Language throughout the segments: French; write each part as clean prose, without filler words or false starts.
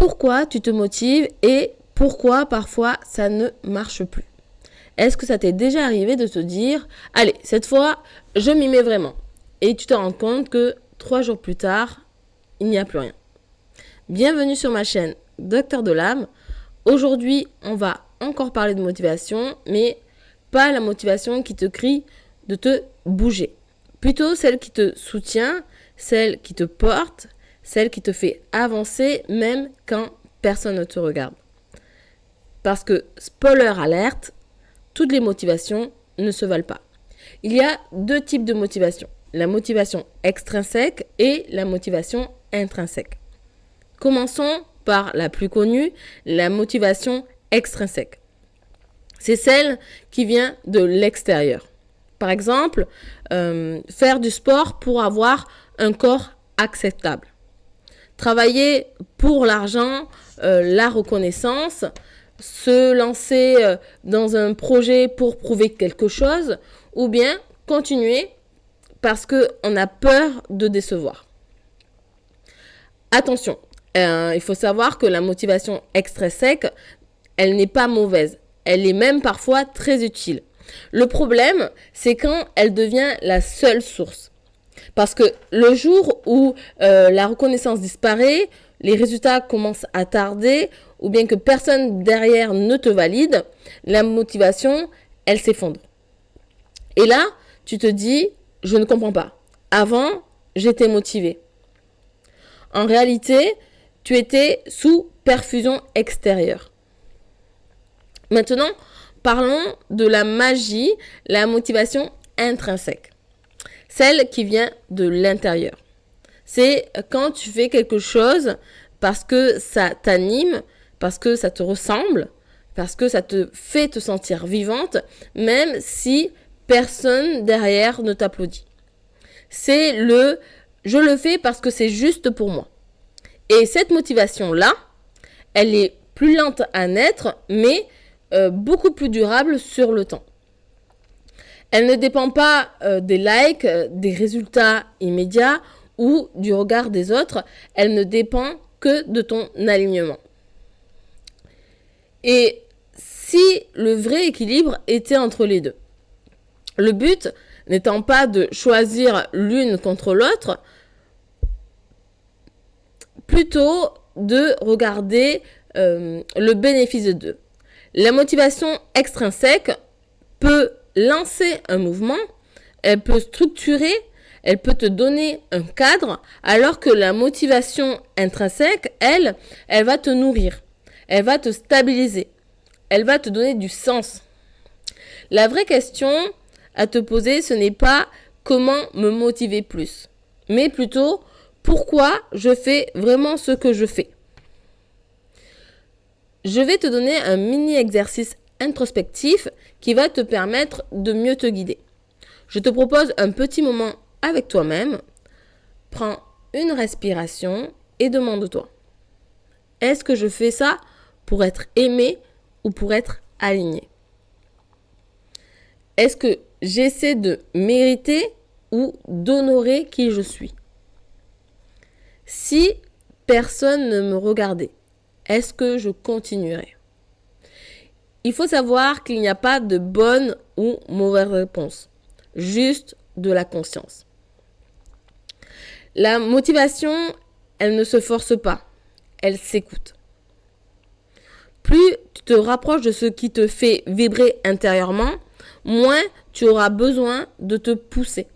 pourquoi tu te motives et pourquoi parfois ça ne marche plus. Est-ce que ça t'est déjà arrivé de te dire « Allez, cette fois, je m'y mets vraiment » et tu te rends compte que 3 jours plus tard, il n'y a plus rien. Bienvenue sur ma chaîne Docteur de l'âme. Aujourd'hui, on va encore parler de motivation, mais pas la motivation qui te crie de te bouger. Plutôt celle qui te soutient, celle qui te porte, celle qui te fait avancer même quand personne ne te regarde. Parce que, spoiler alerte, toutes les motivations ne se valent pas. Il y a 2 types de motivation. La motivation extrinsèque et la motivation intrinsèque. Commençons par la plus connue, la motivation extrinsèque. C'est celle qui vient de l'extérieur. Par exemple, faire du sport pour avoir un corps acceptable. Travailler pour l'argent, la reconnaissance, se lancer dans un projet pour prouver quelque chose, ou bien continuer parce qu'on a peur de décevoir. Attention, il faut savoir que la motivation extrinsèque, elle n'est pas mauvaise. Elle est même parfois très utile. Le problème, c'est quand elle devient la seule source. Parce que le jour où la reconnaissance disparaît, les résultats commencent à tarder, ou bien que personne derrière ne te valide, la motivation, elle s'effondre. Et là, tu te dis, je ne comprends pas. Avant, j'étais motivé. En réalité, tu étais sous perfusion extérieure. Maintenant, parlons de la magie, la motivation intrinsèque. Celle qui vient de l'intérieur. C'est quand tu fais quelque chose parce que ça t'anime, parce que ça te ressemble, parce que ça te fait te sentir vivante, même si personne derrière ne t'applaudit. C'est je le fais parce que c'est juste pour moi. Et cette motivation-là, elle est plus lente à naître, mais beaucoup plus durable sur le temps. Elle ne dépend pas des likes, des résultats immédiats ou du regard des autres. Elle ne dépend que de ton alignement. Et si le vrai équilibre était entre les deux, le but n'étant pas de choisir l'une contre l'autre, plutôt de regarder le bénéfice de deux. La motivation extrinsèque peut lancer un mouvement, elle peut structurer, elle peut te donner un cadre, alors que la motivation intrinsèque, elle va te nourrir, elle va te stabiliser, elle va te donner du sens. La vraie question à te poser, ce n'est pas comment me motiver plus, mais plutôt pourquoi je fais vraiment ce que je fais. Je vais te donner un mini exercice introspectif qui va te permettre de mieux te guider. Je te propose un petit moment avec toi-même. Prends une respiration et demande-toi. Est-ce que je fais ça pour être aimé ou pour être aligné? Est-ce que j'essaie de mériter ou d'honorer qui je suis? Si personne ne me regardait, est-ce que je continuerai? Il faut savoir qu'il n'y a pas de bonne ou mauvaise réponse, juste de la conscience. La motivation, elle ne se force pas, elle s'écoute. Plus tu te rapproches de ce qui te fait vibrer intérieurement, moins tu auras besoin de te pousser.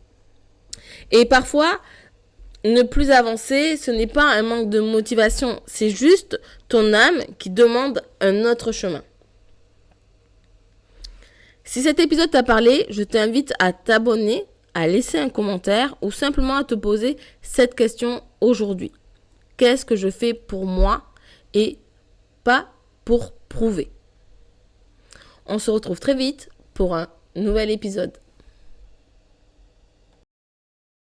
Et parfois, ne plus avancer, ce n'est pas un manque de motivation, c'est juste ton âme qui demande un autre chemin. Si cet épisode t'a parlé, je t'invite à t'abonner, à laisser un commentaire ou simplement à te poser cette question aujourd'hui. Qu'est-ce que je fais pour moi et pas pour prouver? On se retrouve très vite pour un nouvel épisode.